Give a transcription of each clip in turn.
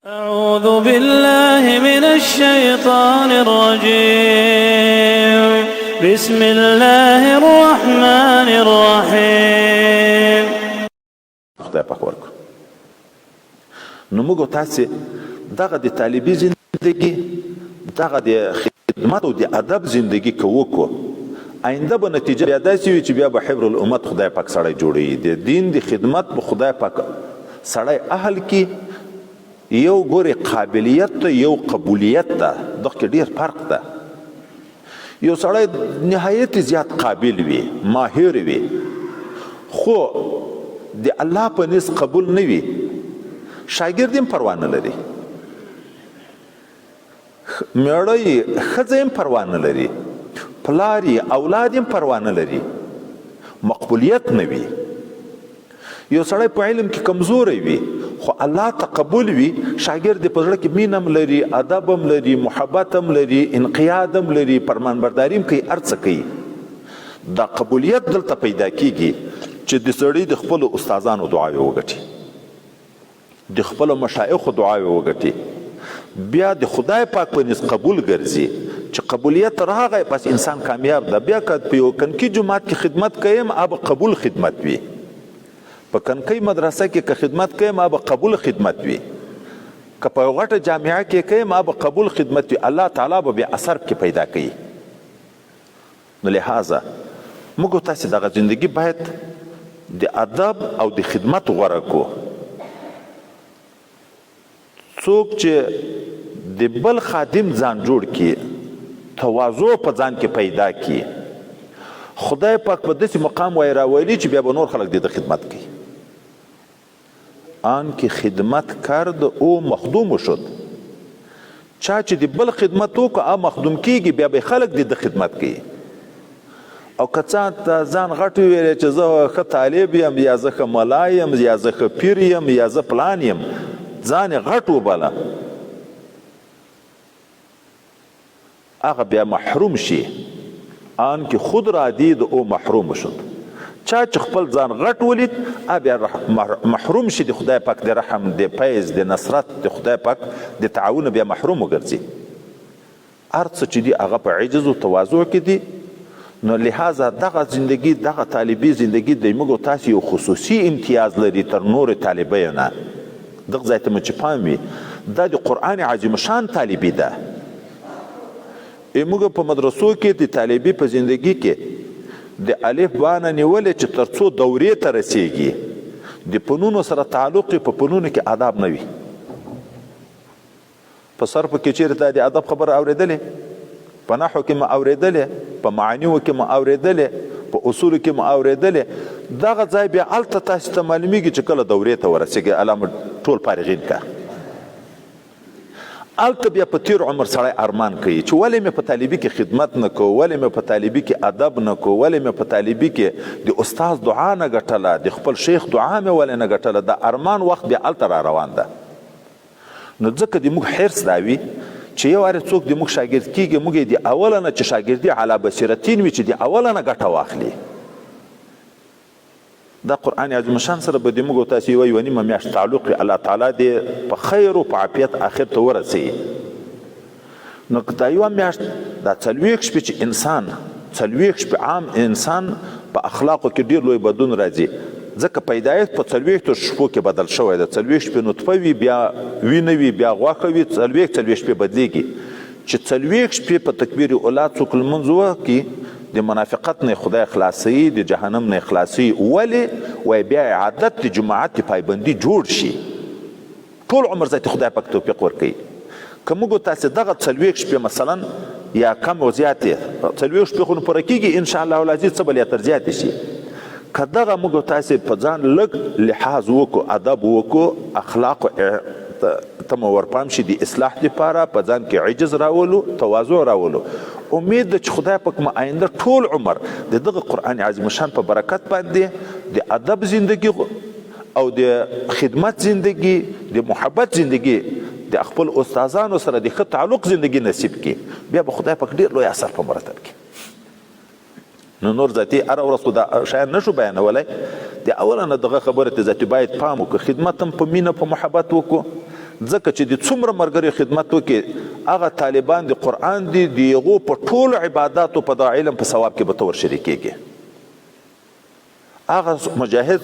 أعوذ بالله من الشيطان الرجيم بسم الله الرحمن الرحيم. خدای پاک ورکړو. نو موږ تاسې دغه د طالبي زندگی، دغه د خدمت او د ادب زندگی که وکړو، آینده به نتیجه بیا داسې وي چې بیا به حبر الامت خدای پاک سړی جوړوي. د دین د خدمت به خدای پاک سړی اهل کی. یو ګورې قابلیت ته، یو قبولیت ته، دغه کې ډېر فرق ده. یو سړی نهایت زیات قابل وي، ماهر وي، خو د الله په نس قبول نه وي، شاګرد هم پروا نه لري، میړه یې ښځه هم پروا نه لري، پلار یې اولاد هم پروا نه لري، مقبولیت نه وي. یو سړی په علم کې کمزوری وي خو الله تقبل وي، شاګرد په زړه کې مینه هم لري، ادب هم لري، محبت هم لري، انقیاد هم لري، فرمانبرداري هم کوي، هر څه کوي. دا قبولیت دلته پیدا کیږي چې د سړي د خپلو استادانو دعاوې وګټي، د خپلو مشایخو دعاوې وګټي، بیا د خدای پاک په نس قبول ګرځي. چې قبولیت راغی پس انسان کامیاب ده. بیا که په یو کنکي جومات کې خدمت کویم اب قبول خدمت وي، په کنکۍ مدرسه کې که خدمت کوي ما به قبول خدمت وي، که په غټه جامعه کې کوي ما به قبول خدمت وي. الله تعالی به بیا اثر کې پیدا کوي. نو لہذا موږ تاسې دغه زندگی باید د ادب او د خدمت غوره کو. څوک چې د بل خادم ځان جوړ کړي، تواضع په ځان کې پیدا کړي، خدای پاک په داسې مقام وای راولي چې بیا به نور خلک د خدمت کوي. آن که خدمت کرد او مخدوم شد. چا چې د بل خدمت وکړه او مخدوم کیږي بیا به خلک د خدمت کوي. او که څه ته ځان غټ ویلی چې زه ښه طالب یم، یا زه ښه ملا یم، یا زه ښه پیر یم، یا زه پلان یم، ځان یې غټ وبله، هغه بیا محروم شي. آن که خود را دید او محروم شد. چا چې خپل ځان غټ ولید بیا محروم شي د خدای پاک د رحم، د فیض، د نصرت، د خدای پاک د تعاون، بیا محروم وګرځي. هر څه چې دي هغه په عجز او تواضع کې دي. نو لہذا دغه زندگی، دغه طالبي زندگی د موږ تاسې یو خصوصي امتیاز لري تر نورو طالبیو نه. دغه ځای ته مو چې پام وي دا د قرآن عظیم شان طالبي ده. موږ په مدرسو کې د طالبي په زندگی کې د الف بانه نیولې چې تر څو دورې ته رسیږي د فنونو سره تعلق په فنونو کې آداب نه وي. په صرف کې چیرته د ادب خبره اورېدلې، په نحو کې ما اورېدلې، په معانیو کې ما اورېدلې، په اصولو کې ما اورېدلې. دغه ځای بیا هلته تاسې ته معلومیږي چې کله دورې ته ورسېږي علامه ټول فارغین که هلته بیا په تیر عمر سړی ارمان کوي چې ولې مې په طالبي کې خدمت نه کو، ولې مې په طالبي کې ادب نه کو، ولې مې په طالبي کې د استاد دعا نه ګټله، د خپل شیخ دعا مې ولې نه ګټله. د ارمان وخت بیا هلته را روان ده. نو ځکه د موږ حرص دا وي چې یو وارې څوک د موږ شاګرد کېږي، موږ یې د اوله نه چې شاګردي علا بصیرتین وي چې د اوله نه ګټه واخلي. دا قرآن عظیم شان سره به د موږ تاسې یوه نیمه میاشت تعلق وي. الله تعالی دې په خیر او په عافیت آخر ته ورسوي. نو که دا یوه میاشت دا 40 شپې چې انسان 40 شپې عام انسان په اخلاقو کې ډېر لوی بدلون راځي. ځکه پیدایښت په 40 شپو کې بدل شوی ده. 40 شپې نطفه وي، بیا وینه وي، بیا غوښه وي، 40 شپې بدلیږي. چې 40 شپې په تکبیر اولاد څوک لمونځ وکړي د منافقت نه خدای خلاصوي، د جهنم نه خلاصوي. ولې وایي بیا عادت د جماعت د پایبندي جوړ شي، ټول عمر ځای ته خدای پاک توفیق ورکوي. که موږ تاسې دغه 40 شپې مثلا یا کم او زیاتې 40 شپې خو نو پوره کېږي انشاءالله العزیز، څه به یا تر زیاتې شي. که دغه موږ تاسې په ځان لږ لحاظ وکړو، ادب وکړو، اخلاق ته مو ورپام شي د اصلاح دپاره، په ځان کې عجز راولو، تواضع راولو. امید ده چې خدای پاک ما آینده ټول عمر د دغه قرآن عظیم شان په برکت باندې د ادب زندگی او د خدمت زندگی، د محبت زندگی، د خپل استادانو سره د ښه تعلق زندگی نصیب کړي. بیا به خدای پاک ډېر لوی اثر په مرتب کړي. نو نور ذاتي هره ورځ خو دا شیان نشو بیانولی. د اوله نه دغه خبرې ته ذاتي باید پام وکړو، خدمت هم په مینه په محبت وکړو، ځکه چې د څومره ملګري خدمت وکړي هغه طالبان د قرآن دي د هغو په ټولو عباداتو په دغه علم په ثواب کې به ته ورشریکېږي. هغه مجاهد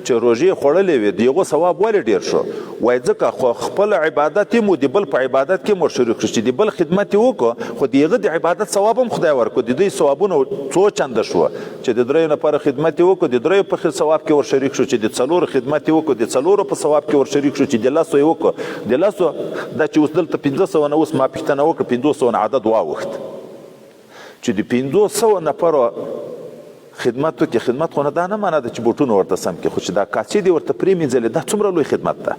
چې روژې خوړلې وي د هغو ثواب ولې ډېر شو؟ وایي ځکه خو خپل عبادت یې مو د بل په عبادت کې مو شریک شو، چې د بل خدمت یې وکړو خو د هغه د عبادت ثواب هم خدای ورکړو. د دوی ثوابونه څو چنده شو چې د دریو لپاره خدمت یې وکړو، د دریو په ثواب کې ورشریک شو، چې د څلورو خدمت یې وکړو، د څلورو په ثواب کې ورشریک شو، چې د لسو یې وکړو. د لسو دا چې اوس دلته 500 نه اوس ما پوښتنه وکړه 500 نه عدد واوښت چې د 500 نفرو خدمت وکړي. خدمت خو نه دا نه معنی ده چې بوټونه ورته سم کړي، خو چې دا کاسې دې ورته پرېمینځلې دا څومره لوی خدمت ده،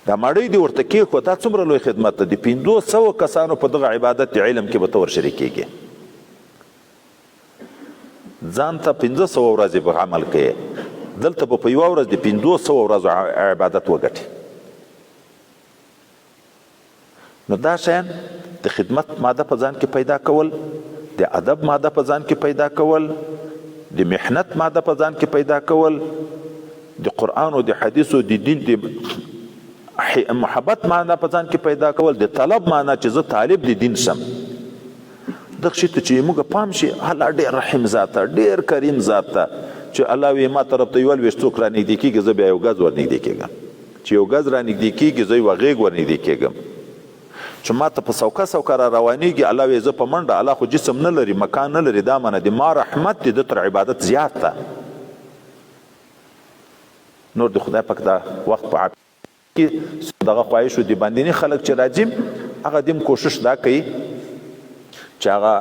دا ماړۍ دې ورته کېښود دا څومره لوی خدمت ده. د 500 کسانو په دغه عبادت علم کې به ته ورشریکېږي. ځان ته 500 ورځې به عمل کوې، دلته به په یوه ورځ د 500 ورځو عبادت وګټي. نو دا شیان د خدمت ماده په ځان کې پیدا کول، د ادب ماده په ځان کې پیدا کول، د محنت ماده په ځان کې پیدا کول، د قرآن او د حدیث او د دین د محبت ماده په ځان کې پیدا کول، د طلب ماده چې زه طالب د دین شم. دغه شي ته چې موږ پام شي الله ډېر رحیم ذات ده، ډېر کریم ذات ده، چې الله وایي ما طرف ته یو لویشت څوک رانږدې کېږي زه بیا یو ګز ورنږدې کېږم، چې یو ګز رانږدې کېږي زه یوه غېږ ورنږدې کېږم، چې ما ته په سوکه سوکه را روانېږي الله وایي زه په منډه. الله خو جسم نه لري مکان نه لري، دا معنی د ما رحمت دی د تر عبادت زیات ده. نور د خدای پاک دا وخت په کې دغه خواهش و د باندینی خلک چې راځي هغه دیم کوشش دا کوي چې هغه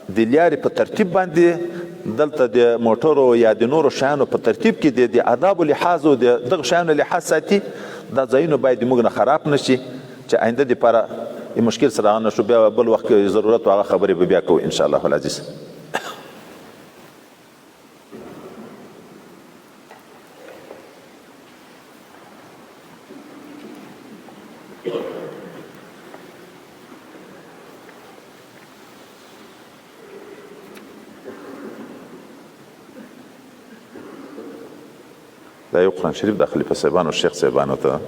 د لارې په ترتیب باندې دلته د موټرو یا د نورو شیانو په ترتیب کې د آدابو لحاظ او د دغه شیانو لحاظ ساتي. دا ځایونه باید موږ نه خراب نشي چې آینده دپاره مشکل سره نه شو، بیا بل وخت کې ضرورت هغه خبرې به بیا کوو ان شاء الله العزیز. دا یو قرآن شریف د خلیفه صاحبانو شیخ صاحبانو ته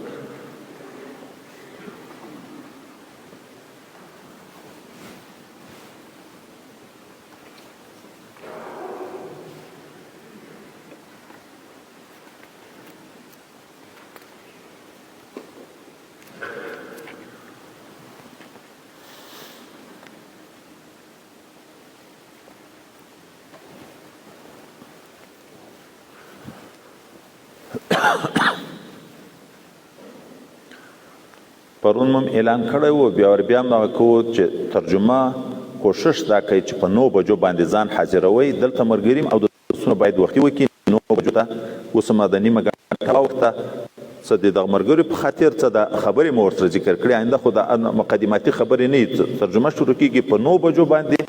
پرون مم اعلان کړی و، بیا ور بیا هم کوو چې ترجمه کوشش دا کوي چې په 9 بجو باندې ځان حاضروي. دلته ملګري او درسونه باید وختي وکړي 9 بجو ته. اوس هم د نیمه ګنټه وخته څه د دغه ملګرو په خاطر څه د خبرې مو ورسره ذکر کړي، آینده خو د مقدماتي خبرې نه ترجمه شروع کېږي په 9 بجو باندې.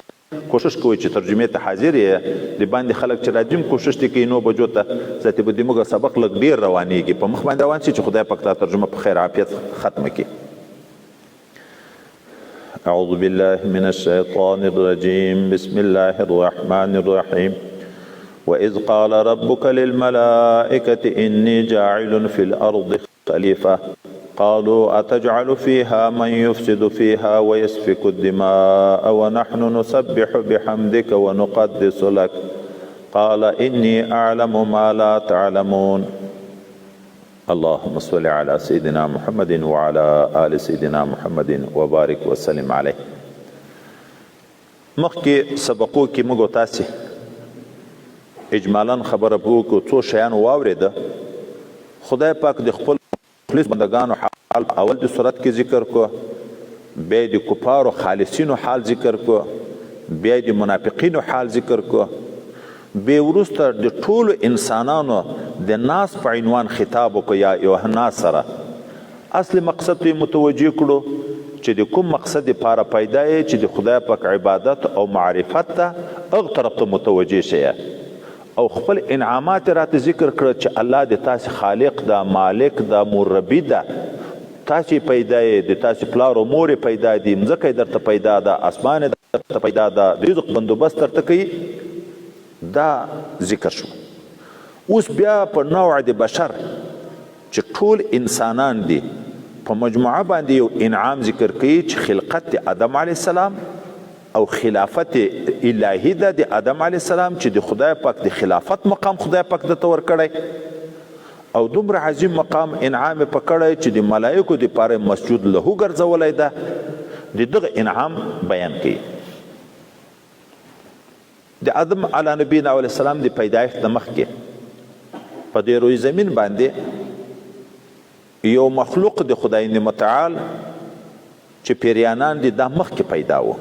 کوشش کوئ چې ترجمې ته حاضر یې، د باندې خلک چې راځي کوشش دې کوي 9 بجو ته ذاتي به زموږ سبق لږ ډېر روانېږي، په مخ باندې روان شي چې خدای پاک دا ترجمه په خیر عافیت ختمه کړي. أعوذ بالله من الشيطان الرجيم بسم الله الرحمن الرحيم وإذ قال ربك للملائكة إني جاعل في الأرض خليفة قالوا أتجعل فيها من يفسد فيها ويسفك الدماء ونحن نسبح بحمدك ونقدس لك قال إني أعلم ما لا تعلمون اللهم صل على سيدنا محمد وعلى آل سيدنا محمد وبارك وسلم عليه. مخکې سبقو کې موږ تاسې اجمالا خبره وکړو، څو شیان واورېده. خدای پاک د خپل مخلص بندگانو حال اول د صورت کې ذکر کو، بیا د کفارو خالصینو حال ذکر کو، بیا د منافقینو حال ذکر کو، بیا وروسته د ټولو انسانانو د ناس په عنوان خطاب وکړو یا ایها الناس سره. اصل مقصد ته متوجه کړو چې د کوم مقصد لپاره پیدا یې چې د خدای پاک عبادت او معرفت ته هغه طرف ته متوجه شئ، او خپل انعامات راته ذکر کړه چې الله د تاسې خالق ده، مالک ده، مربي ده، تاسې پیدا یې، د تاسې پلار او مور پیدا دي، مځکه درته پیدا ده، اسمان درته پیدا ده، د رزق بندوبست درته کوي. دا ذکر شو. اوس بیا په نوع د بشر چې ټول انسانان دي په مجموعه باندې یو انعام ذکر کوي چې خلقت د آدم علیه السلام او خلافت الهی ده د آدم علیه السلام چې د خدای پاک د خلافت مقام خدای پاک دته ورکړی او دومره عظیم مقام انعام یې پکړی چې د ملایکو دپاره مسجود له ګرځولی ده د دغه انعام بیان کوي د آدم علی نبینا علیه السلام د پیدایښت د مخکې په دې روی زمین باندې یو مخلوق د خدای متعال چې پیریانان دي دا مخکې پیدا و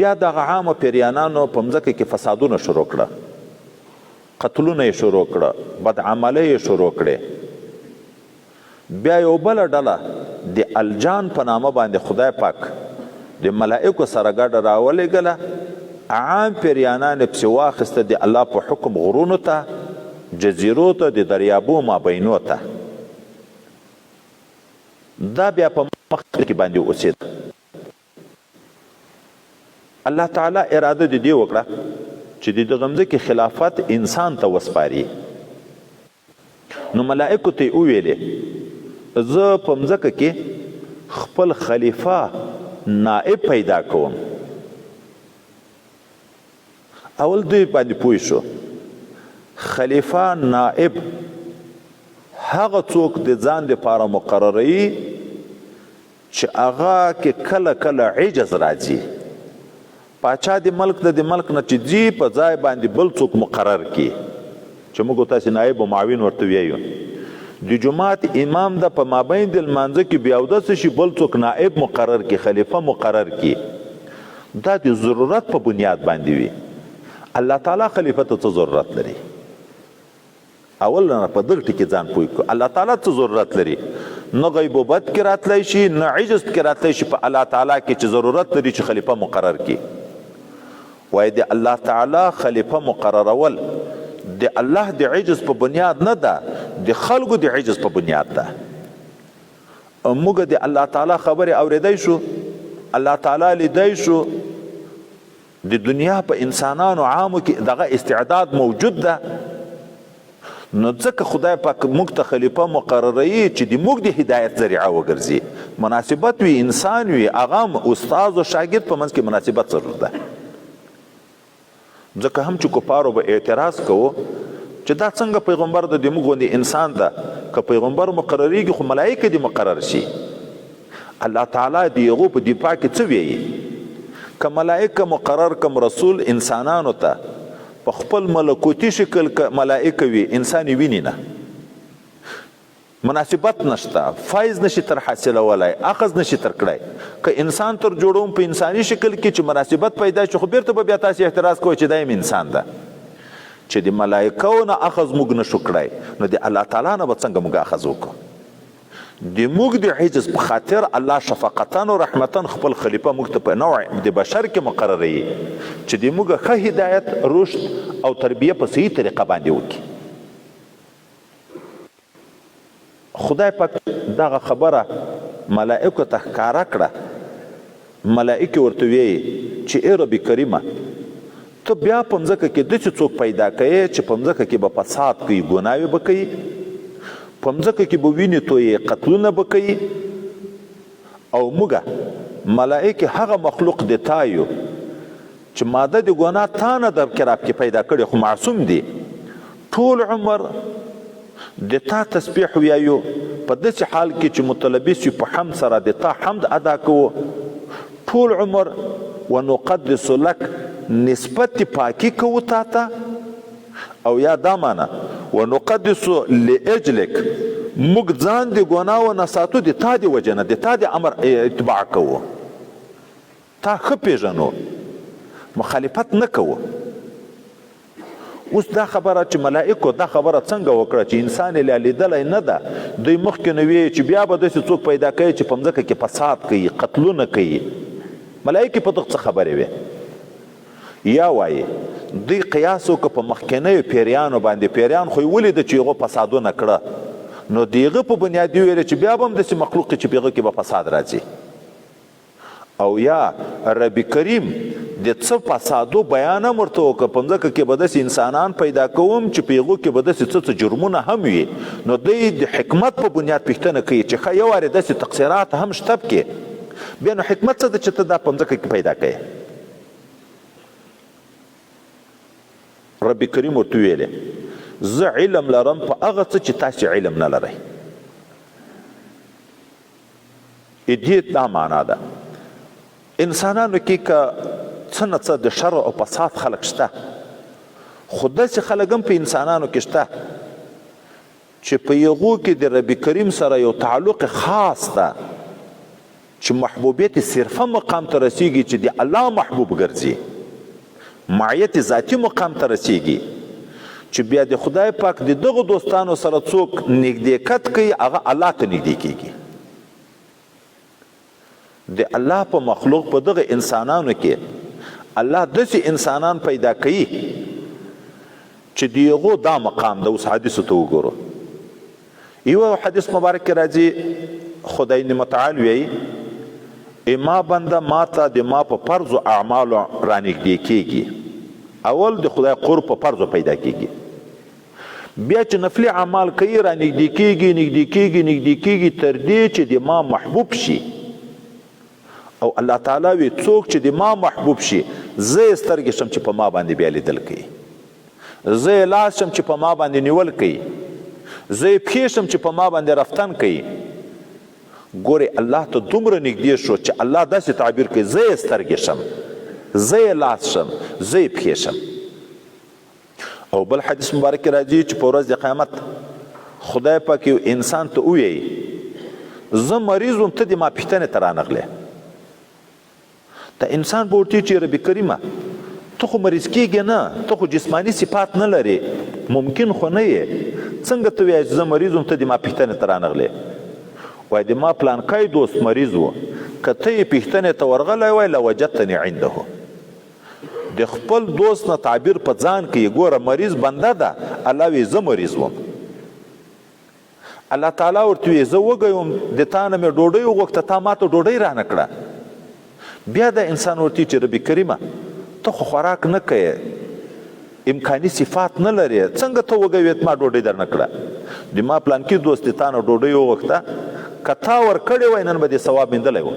بیا دغه عامو پیریانانو په مځکه کې فسادونه شروع کړه قتلونه یې شروع کړه بدعملۍ یې شروع کړې بیا یو بله ډله د الجان په نامه باندې خدای پاک د ملائکو سره ګډه راولېږله عام پیریانان یې پسې واخیسته د الله په حکم غرونو ته جزیرو ته د دریابو مابینو ته دا بیا په مخ کې باندې اوسېده الله تعالی اراده د دې وکړه چې د دغه مځکې خلافت انسان ته وسپاري نو ملائکو ته یې وویلې زه په مځکه کې خپل خلیفه نائب پیدا کوم اول دوی باندې پوه شو خلیفه نائب هغه څوک د ځان دپاره مقرروي چې هغه کې کله کله عجز راځي پاچا د ملک د ملک نه چې ځي په ځای باندې بل څوک مقرر کړي چې موږ تاسې نایب و معاون ورته ویایو د جومات امام د په مابین د لمانځه کې بیا اودسه شي بل څوک نائب مقرر کړي خلیفه مقرر کړي دا د ضرورت په بنیاد باندې وي الله تعالی خلیفه ته څه ضرورت لري اول نه په دغه ټکي ځان پوه کړو الله تعالی څه ضرورت لري نه غیبوبت کې راتلی شي نه عجز کې راتلی شي په الله تعالی کې چې ضرورت لري چې خلیفه مقرر کړي وای د الله تعالی خلیفه مقررول د الله د عجز په بنیاد نه ده د خلکو د عجز په بنیاد ده موږ د الله تعالی خبرې اورېدی شو الله تعالی لیدی شو د دنیا په انسانانو عامو کې دغه استعداد موجود ده نو ځکه خدای پاک موږ ته خلیفه مقرروي چې د موږ د هدایت ذریعه وګرځي مناسبت وي انسان وي هغه استاد او شاګرد په منځ کې مناسبت ضرور ده ځکه هم چې کفارو به اعتراض کوو چې دا څنګه پیغمبر د موږ غوندې انسان ده که پیغمبر مقرریږي خو ملایکه دې مقرر شي الله تعالی د هغو په دفاع کې څه ویي که ملائکه مقرر کم رسول انسانانو ته په خپل ملکوتی شکل که ملائکه وي انسان ویني نه مناسبت نشته فایز نشي تر حاصلولی اخذ نشي تر کړی که انسان تر جوړوم په انساني شکل کې چې مناسبت پیدا شي خو بیرته به بیا تاسې اعتراض کوئ چې دا انسان ده چې د ملائکو نه اخذ موږ نشو کړی نو د الله تعالی نه به څنګه موږ اخذ وکړو د موږ د عجز په خاطر الله شفقتن او رحمتن خپل خلیفه موږ ته په نوع د بشر کې مقرروي چې د موږ ښه هدایت رشد او تربیه په صحیح طریقه باندې وکړي خدای پاک دغه خبره ملائکو ته ښکاره کړه ملائکې ورته ویې چې ای رب کریمه ته بیا په مځکه کې داسې څوک پیدا کوې چې په مځکه کې به فساد کوي ګناوې به کوي په مځکه کې به وینې تویې قتلونه به کوي او موږ ملائکې هغه مخلوق د تا یو چې ماده د ګناه تا نه در کراب کې پیدا کړي خو معصوم دي ټول عمر د تا تسبیح ویایو په داسې حال کې چې متلبس یو په حمد سره د تا حمد ادا کوو ټول عمر ونقدس لک نسبت پاکی کوو تا ته او یا دا معنی ونقدس لاجلک موږ ځان د ګناو نه ساتو د تا د وجه نه د تا د امر اتباع کوو تا ښه پیژنو مخالفت نه کوو اوس دا خبره چې ملائکو دا خبره څنګه وکړه چې انسان یې لیدلی نه ده دوی مخکې نه وی چې بیا به داسې څوک پیدا کوي چې په مځکه کې فساد کوي قتلونه کوي ملائکې په دغه څه خبرې وې یا وایي دوی قیاس وکړه په مخکینیو پیریانو باندې پیریان خو یې ولیده چې هغو فسادونه کړه نو د هغه په بنیاد یې ویلې چې بیا به هم داسې مخلوق چې په هغه کې به فساد راځي او یا رب کریم د څه فسادو بیان هم ورته وکړه په مځکه کې به داسې انسانان پیدا کوم چې په هغو کې به داسې څه جرمونه هم وي نو دوی د حکمت په بنیاد پوښتنه کوي چې ښه یو وارې داسې تقصیرات هم شته پکې بیا نو حکمت څه ده چې ته دا په مځکه کې پیدا کوې رب کریم ورته ویلې زه علم لرم په هغه څه چې تاسې علم نه لرئ دې دا معنا ده انسانانو کې که څه نه څه د شر او فساد خلک شته خو داسې خلک هم په انسانانو کې شته چې په هغو کې د رب کریم سره یو تعلق خاص ده چې محبوبیت صرفه مقام ته رسیږي چې د الله محبوب ګرځي معیت ذاتی مقام ته رسیږي چې بیا د خدای پاک د دغو دوستانو سره څوک نږدېکت کوي هغه الله ته نږدې کیږي د الله په مخلوق په دغه انسانانو کې الله داسې انسانان پیدا کوي چې د هغو دا مقام ده اوس حدیثو ته وګورو یو حدیث مبارک کې راځي خدای متعال وایي ما بنده ما ته د ما په فرضو اعمالو رانږدې کیږي اول د خدای قرب په فرضو پیدا کیږي بیا چې نفلي اعمال کوي رانږدې کیږي تر دې چې د ما محبوب شي او الله تعالی وی څوک چې د ما محبوب شي زه یې سترګې شم چې په ما باندې بیا لیدل کوي زه یې لاس شم چې په ما باندې نیول کوي زه یې پښې شم چې په ما باندې رفتن کوي ګورې الله ته دومره نږدې شو چې الله داسې تعبیر کوي زه یې سترګې شم زه یې لاس شم زه یې پښې شم او بل حدیث مبارک کې راځي چې په ورځ د قیامت خدای پاک یو انسان ته ووایي زه مریض وم ته د ما پوښتنې ته رانغلې دا انسان به ورته چې رب کریمه ته خو مریض کیږې نه ته خو جسمانی صفات نه لرې ممکن خو نه یې څنګه ته وایې زه مریض وم ته د ما پوښتنې ته رانغلې وای د ما پلانکی دوست مریض و که ته یې پوښتنې ته ورغلی وای لوجدتنی عنده د خپل دوست نه تعبیر په ځان کوي ګوره مریض بنده ده الله وی زه مریض وم الله تعالی ورته وی زه وږی وم د تا نه مې ډوډۍ وغوښته تا ما ته ډوډۍ رانه کړه بیا د انسان ورته چې رب کریمه ته خو خوراک نه کوې امکاني صفات نه لرې څنګه ته وږی وې ما ډوډۍ در نه کړه د ما پلانکي دوست د تا نه ډوډۍ وغوښته که تا ورکړې وای نن به دې ثواب میندلی و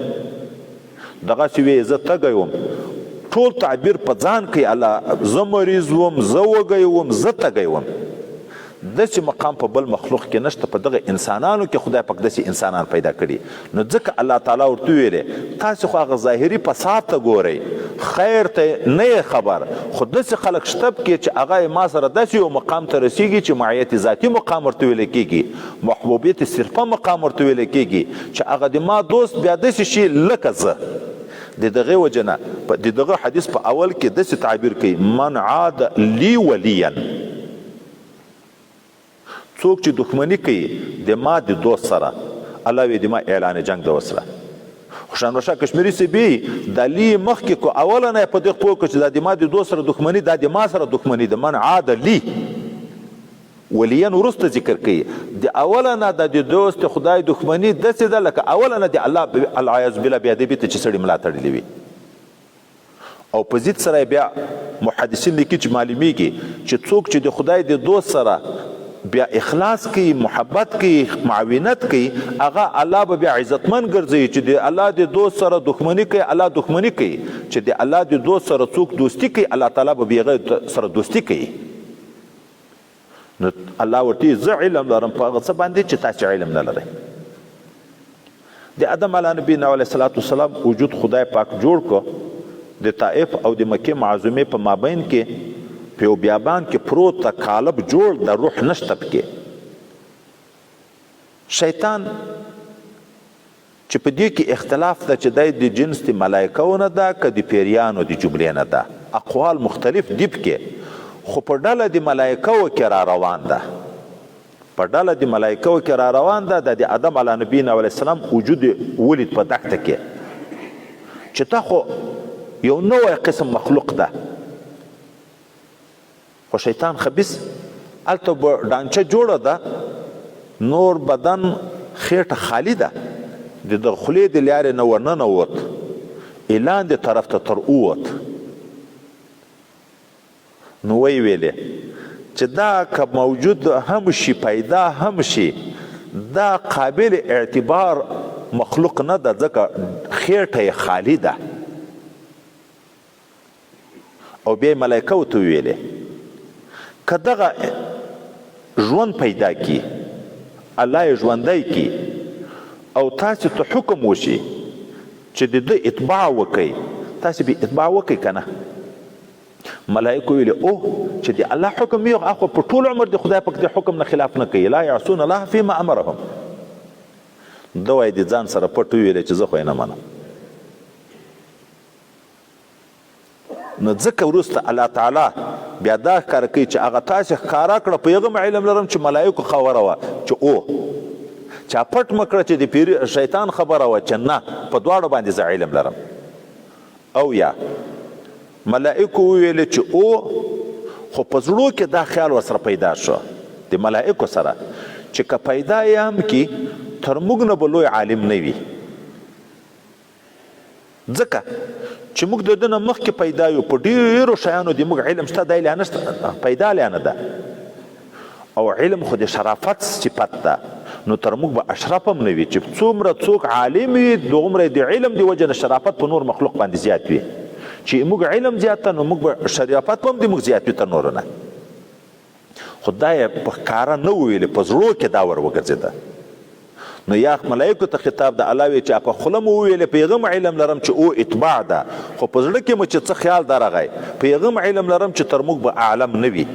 دغسې وې زه تږی وم ټول تعبیر په ځان کوي الله زه مریض وم زه وږی وم زه تږی وم داسې مقام په بل مخلوق کې نشته په دغه انسانانو کې خدای پاک داسې انسانان پیدا کړي نو ځکه الله تعالی ورته ویلې تاسې خو هغه ظاهري فساد ته ګورئ خیر ته نه یې خبر خو داسې خلک شته کې چې هغه ما سره داسې یو مقام ته رسیږي چې معیت ذاتي مقام ورته ویلی کېږي محبوبیت صرفه مقام ورته ویلی کېږي چې هغه د ما دوست بیا داسې شي لکه زه د دغه وجه نه د دغه حدیث په اول کې داسې تعبیر کوي من عاد لی ولیا څوک چې دښمني کوي د ما د دوست سره الله وی د ما اعلان جنگ د وسره خوشحال رشا کشمیری سی بی د لی مخکې کو اوله نه په دې پوه چې د ما د دوست سره دښمني دا د ما سره دښمني د من عاد لی ولیان ورسته ذکر کوي د اوله نه د دوست خدای دښمني داسې ده لکه اوله نه د الله العیاذ بالله بیا دې ته چې سړی ملا تړلی وي او په ضد سره بیا محدثین لیکي چې معلومیږي چې څوک چې د خدای د دوست سره بیا اخلاص کوي محبت کوي معاونت کوي هغه الله به بیا عزتمن ګرځي چې د الله د دوست سره دښمني کوي الله دښمني کوي چې د الله د دوست سره څوک دوستی کوي الله تعالی به بیا سره دوستی کوي نو الله ورته زه علم لرم په هغه څه باندې چې تاسو علم نه لرئ د آدم علیه نبی علیه الصلاۃ والسلام وجود خدای پاک جوړ کو د طائف او د مکه معظمه په مابین کې په یو بیابان کې پروت ته قالب جوړ د روح نشته پکې شیطان چې په دې کې اختلاف ده چې د جنس د ملائکو نه ده که د پیریانو د جملې نه ده اقوال مختلف دي پکې خو په ډله د ملائکو کې را روان ده په ډله د ملائکو کې را روان ده د آدم علیه نبی علیه السلام وجود ولید په دښته کې چې تا خو یو نوی قسم مخلوق ده خو شیطان خبیث هلته ډانچه جوړه ده نور بدن خېټه خالی ده د خولې د لارې نه ورننوت اعلان د طرف ته تر اووت نو وی ویلې چې دا که موجود هم شي پیدا هم شي دا قابل اعتبار مخلوق نه ده ځکه خېټه یې خالی ده. او بیا ملایکه ورته وویلې که دغه ژوند پیدا کی الله یې ژوندی کی او تاسې ته حکم وشي چې د ده اتباع وکئ تاسې به اتباع وکئ که نه؟ ملائکو ویلي او چې د الله حکم وي هغه په ټول عمر د خدای پاک د حکم نه خلاف نه کوي لا یعصون الله فیما امرهم. ده وایي د ځان سره پټ وویلې چې زه خو یې نه منم. نو ځکه وروسته الله تعالی بیا دا ښکاره کوي چې هغه تاسې ښکاره کړه په هغه علم لرم چې ملایکو خبره وه چې او چا پټ مه کړه چې د شیطان خبره وه چې نه په دواړو باندې زه علم لرم. او یا ملائکو ویل چې او خو په زړو کې دا خیال ورسره پیدا شو د ملائکو سره چې که پیدا یې هم کی تر موږ نه به لوی عالم نه وي ځکه چې موږ د ده نه مخکې پیدا یو په ډېرو شیانو د موږ علم شته دی لا نشته پیدا لا نه ده او علم خو د شرافت صفت ده نو تر موږ به اشرف هم نه وي چې څومره څوک عالم وي دومره د علم د وجه نه شرافت په نور مخلوق باندې زیات وي چې موږ علم زیات نو موږ به شرافت هم د موږ زیات وي تر نورو نه. خو دا یې په ښکاره نه وویلې په زړو کې دا ور وګرځېده. نو یا ملایکو ته خطاب د الله وی چې په خوله مو وویلې په هغه علم لرم چې او اتباع ده خو په زړه کې مو چې څه خیال درغی په هغه علم لرم چې تر موږ به اعلم نه وي.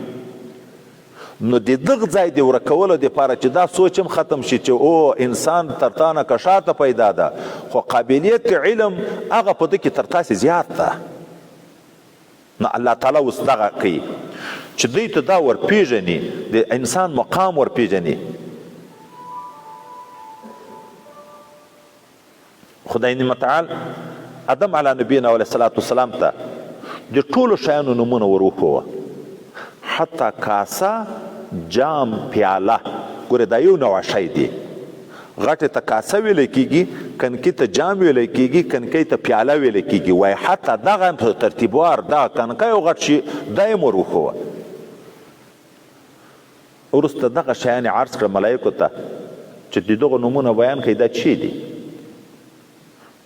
نو د دغه ځای د ورکولو دپاره چې دا سوچ هم ختم شي چې او انسان تر تا نه که شاته پیدا ده خو قابلیت علم هغه په ده کې تر تاسې زیات ده. نو الله تعالی اوس دغه کوي چې دوی ته دا ورپېژني د انسان مقام ورپېژني. خدای متعال آدم علی نبینا علیه الصلاة والسلام ته د ټولو شیانو نومونه ور وښوه حتی کاسه جام پیاله ګوره دا یو نوع شی دی غټې ته کاسه ویلی کېږي کنکي ته جام ویلی کېږي کنکۍ ته پیاله ویلی کېږي وایي حتی دغه په ترتیبوار دغه کنکی او غټ شي دا یې ور وښوه. وروسته دغه شیان یې عرض کړه ملایکو ته چې د دغو نومونه بیان کړئ دا چی دي؟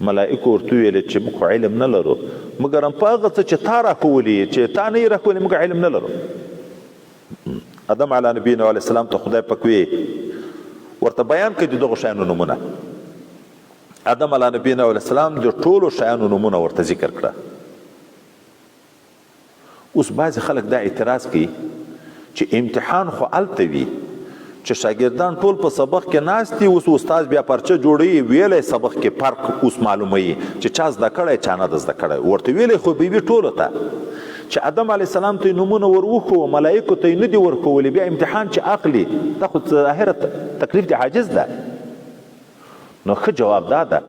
ملائکو ورته ویلې چې موږ خو علم نه لرو مګر هم په هغه څه چې تا راښولي چې تا نه یې راښولي موږ علم نه لرو. آدم علی نبینا علیه السلام ته خدای پاک وی ورته بیان کړي د دغو شیانو نومونه. آدم علی نبینا علیه السلام د ټولو شیانو نومونه ورته ذکر کړه. اوس بعضې خلک دا اعتراض کوي چې امتحان خو هلته وي چې شاګردان ټول په سبق کې ناست دي اوس استاد بیا پرچه جوړوي ویلی سبق کې فرق اوس معلوموي چې چا زده کړی چا نه ده زده کړی ورته ویلی خو به وي ټولو ته چې آدم علیه السلام ته یې نومونه ور وښوه ملایکو ته یې نه دي ورښولي بیا امتحان چې اخلي دا خو ظاهره تکلیف د عاجز ده. نو ښه جواب دا ده